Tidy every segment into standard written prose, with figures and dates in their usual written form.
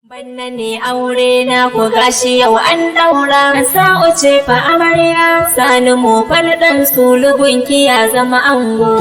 Banna ne aure na ku gashi yau an daura sa'u ce fa amarya sani mu farɗan sulugunki ya zama ango.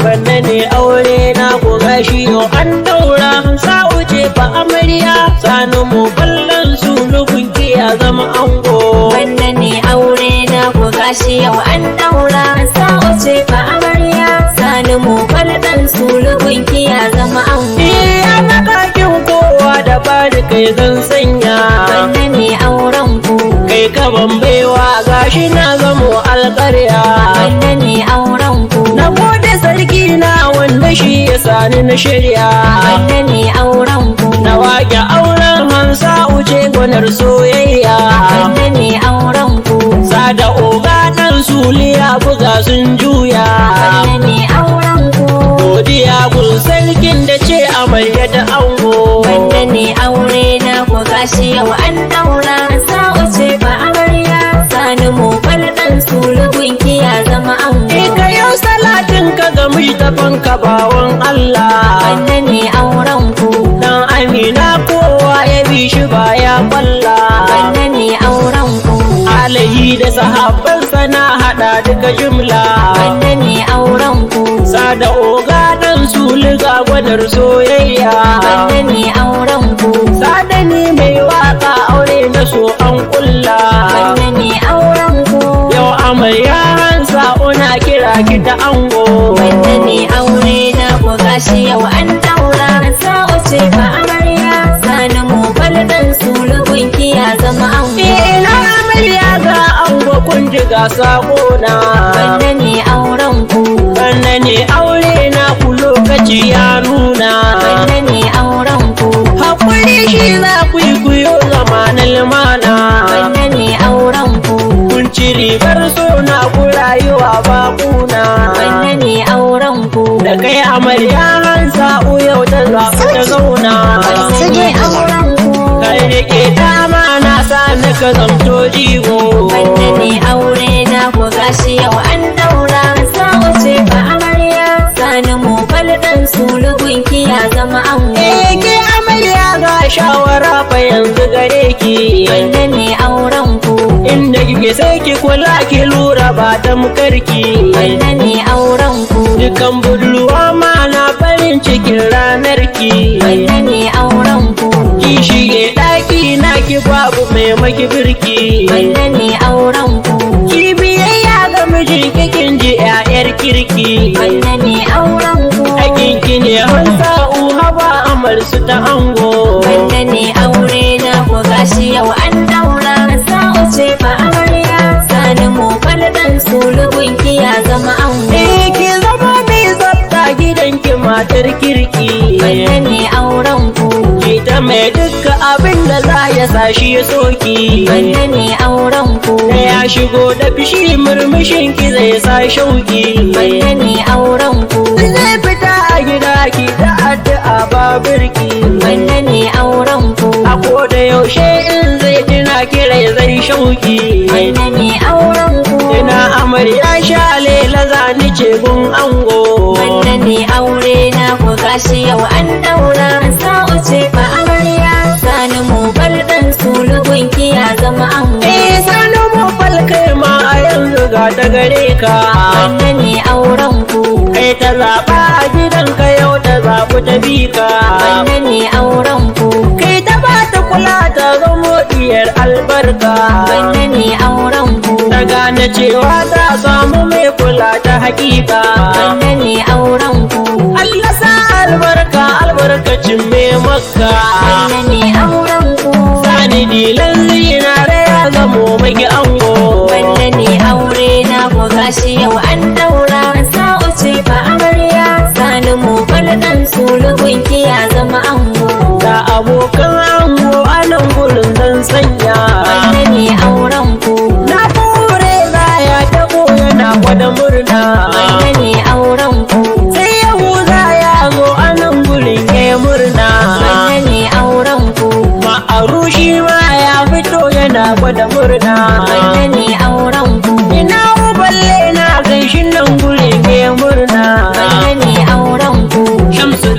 Banna ne aure na ku gashi yau an daura sa'u ce fa amarya sani mu farɗan sulugunki ya zama ango. Banna ne aure na ku gashi yau an daura sa'u ce fa amarya sani mu farɗan sulugunki ya zama ango. Ana kakin kowa da bari kai zan sanya. Banna ne auren ku. Kai ka bambewa gashi na zamo alƙarya. Banna ne auren ku. Na gode sarki na wanda shi ya sani na shirya. Banna ne auren ku. Na wake auren hansa uce gwanar soyayya. Banna ne auren ku. Sada oga ɗan suliya buga sun juya. Banna ne auren ku. Godiya gun sarkin da ce amarya da ango. Wanda ne aure na ku gashi yau an daura sa'u ce fa amarya sani mu farɗan sulugunki ya zama ango. Ka yau salatin ka ga mujtafan ka bawan Allah. Wanda ne auren ku. Dan Amina kowa ya bi shi baya kwalla. Wanda ne auren ku. Alayi da sahabbansa na hada duka jumla. Wanda ne auren ku. Sada oga dan suliga gwadar soyayya. Wanda ne auren ku. Sada ni mai waka aure na so an kulla. Wanda ne auren ku. Yau amarya hansa una kira ki ta ango. Wanda ne aure na ku gashi yau an daura sa'u ce fa amarya sani mu farɗan sulugunki ya zama ango. Ina amarya ga ango kun ji ga sakona. Wanda ne auren ku. Wanda ne aure na ku lokaci ya nuna. Wanda ne auren ku. Hakuri shi za ku yi kuyo zama na lumana. Wanda ne auren ku. Kun ci ribar so na ku rayuwa ba kuna. Wanda ne auren ku. Da kai amarya hansa yau ta zaɓi ta zauna. Wanda ne auren ku. Kai rike dama na sa na ka zamto jigo. Wanda ne aure na ku gashi yau an daura sa'u ce fa amarya sani mu farɗan sulugunki ya zama ango. Ke amarya ga shawara fa yanzu gare ki. Wanda ne auren ku. Inda kike sai ki kula ki lura ba tamkarki. Wanda ne auren ku. Dukan budurwa ma na farin cikin ranar ki. Wanda ne auren ku. Ki shige ɗaki na ki babu mai maki birki. Wanda ne auren ku. Ki biyayya ga miji kikin ji 'ya'yar kirki. Wanda ne auren ku. Hakin ki ne hansa haba amar su ta ango. Wanda ne aure na ku gashi yau an daura sa'u ce fa amarya sani mu farɗan sulugunki ya zama ango. Ki zama mai tsafta gidanki matar kirki. Wanda ne auren ku. Ki ta mai dukka abin da za ya sa shi ya soki. Wanda ne auren ku. Da ya shigo da fishi murmushin ki zai sa shauki. Wanda ne auren ku. Zai fita a gida ki da addu'a babirki. Wanda ne auren ku. A koda yaushe in zai tuna kirai zai shauki. Wanda ne auren ku. Ina amarya sha lela zani ce gun ango. Wanda ne aure na ku gashi yau an daura sa'u ce fa amarya sani mu farɗan sulugunki ya zama ango. Sani mu falkai ma a yanzu ga ta gare ka. Wanda ne auren ku. Kai ta zaɓa a gidanka yau ta zaɓi ta bi ka. Wanda ne auren ku. Kai ta ba ta kula ta zamo diyar albarka. Wanda ne auren ku. Ta gane cewa ta samu mai kula ta hakika. Wanda ne auren ku. Allah sa albarka albarkacin mai makka. Wanda ne auren ku. Sani dilan zinare ya zamo maki ango. Wanda ne aure na ku gashi yau an daura sa'u ce fa amarya sani mu farɗan sulugunki ya zama ango. Da abokan ango a nan gurin zan sanya. Wanda ne auren ku. Na kore ya tabo yana gwada murna. Wanda ne auren ku. Sai Yahuza ya zo a nan gurin ya murna. Wanda ne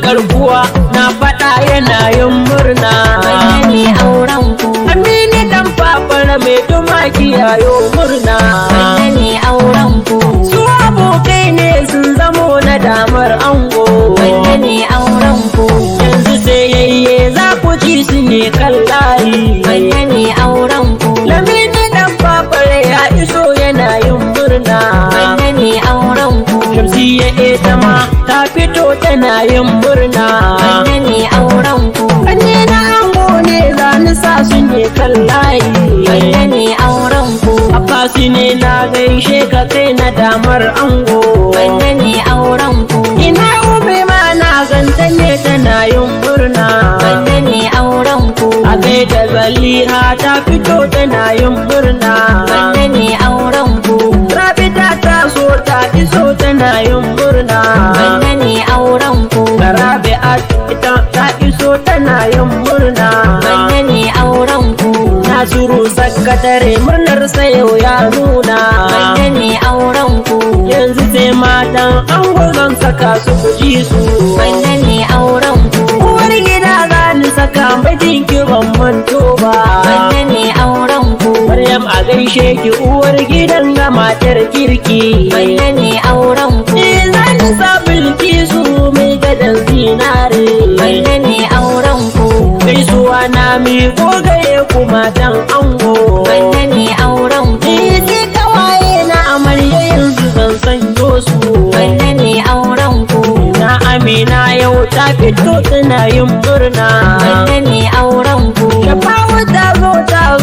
garkuwa na faɗa yana yin murna. Wannan ne auren ku. Amini dan fafara mai tumaki yayo murna. Wannan ne auren ku. Su abokai ne sun zamo na damar ango. Wannan ne auren ku. Yanzu sai yayye za ku ji su ne kan layi. Wannan ne auren ku. Lamini dan fafara ya iso yana yin murna. Wannan ne auren ku. Shamsiyya ita ma ta fito tana yin murna. Wannan ne auren ku. Kanne na ango ne za ni sa su ne kan layi. Wannan ne auren ku. Abbasi ne na gaishe ka kai na damar ango. Wannan ne auren ku. Ina ube ma na ganta ne tana yin murna. Wannan ne auren ku. A gaida Zaliha ta fito tana yin murna. Wannan ne auren ku. Rabita ta so ta iso tana yin murna. Wannan ne auren ku. Rabi'at ita ta iso tana yin murna. Wannan ne auren ku. Nasiru sakatare murnar sa yau ya nuna. Wannan ne auren ku. Yanzu sai matan ango zan saka su kuji su. Wannan ne auren ku. Uwar gida za ni saka mijin ki ban manto ba. Wannan ne auren ku. Maryam a gaishe ki uwar gidan ga matar kirki. Wannan ne auren ku. Ni za ni sa Bilkisu mai gadon zinare. Wannan ne auren ku. Gaisuwa na miƙo gare ku matan ango. Wannan ne auren ku. Sai kawaye na amarya yanzu zan sanyo su. Wannan ne auren ku. Na Amina yau ta fito tana yin murna. Wannan ne auren ku. Shafawu ta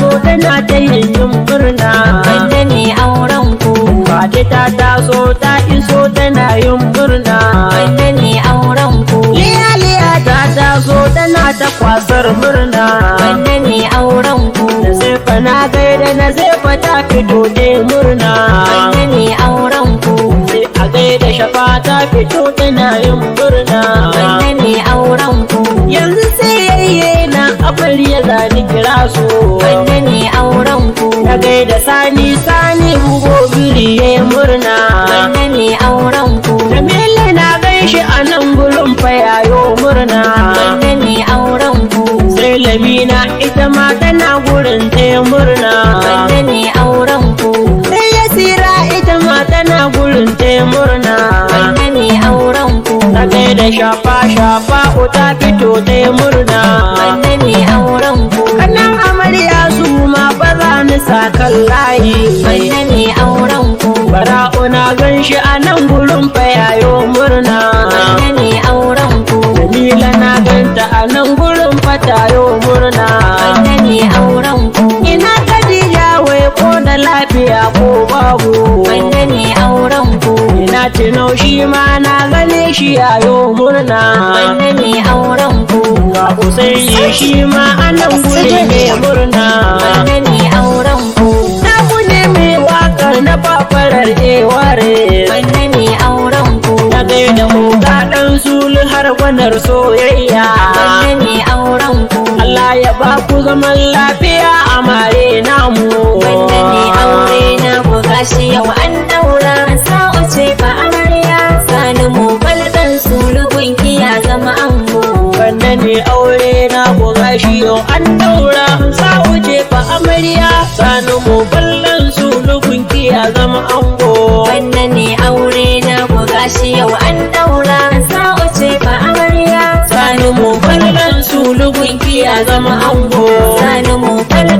zo tana ta yin murna. Wannan ne auren ku. Fati ta taso ta iso tana yin murna. Wannan ne auren ku. Liya ta taso tana ta kwasar murna. Wannan ne auren ku. Na zefa na gaida na zefa ta fito ta murna. Wannan ne auren ku. Sai a gaida Shafa ta fito tana yin murna. Wannan ne auren ku. Yanzu sai yayye na amarya za ni kira su. Wannan ne auren ku. Na gaida Sani bugo biri ya murna. Wannan ne auren ku. Jamila na gaishe a nan gurin fayayo murna. Wannan ne auren ku. Sai Lamina ita ma tana gurin ta murna. Wannan ne auren ku. Sai Yasira ita ma tana gurin ta murna. Wannan ne auren ku. Na gaida shafa ta fito ta murna. Wannan ne auren ku. Kanan amarya su ma ba za ni sa kan layi. Wannan ne auren ku. Bara'u na gan shi a nan gurin fayayo murna. Wannan ne auren ku. Jamila na ganta a nan gurin fatayo murna. Wannan ne auren ku. Ina Khadija wai ko da lafiya ko babu. Wannan ne auren ku. Ina Tino shi ma na gane shi yayo murna. Wannan ne auren ku. Ga Usaini shi ma a nan gurin ne murna. Wannan ne auren ku. Na ne mai wakar na fafarar eware. Wannan ne auren ku. Na gaida oga ɗan sulu har gwanar soyayya. Wannan ne auren ku. Allah ya ba ku zaman lafiya a mare namu. Wannan ne aure na ku gashi yau an daura. Sa'u ce fa amarya. Sani mu baldan sulugun ya zama ango. Wannan ne aure na ku gashi yau an daura. Sa'u ce fa amarya. Sani mu baldan sulugun ya zama ango. Wannan ne aure na ku gashi yau an daura. Sa'u ce fa amarya. Sani mu baldan sulugun ya zama ango. Sani mu baldan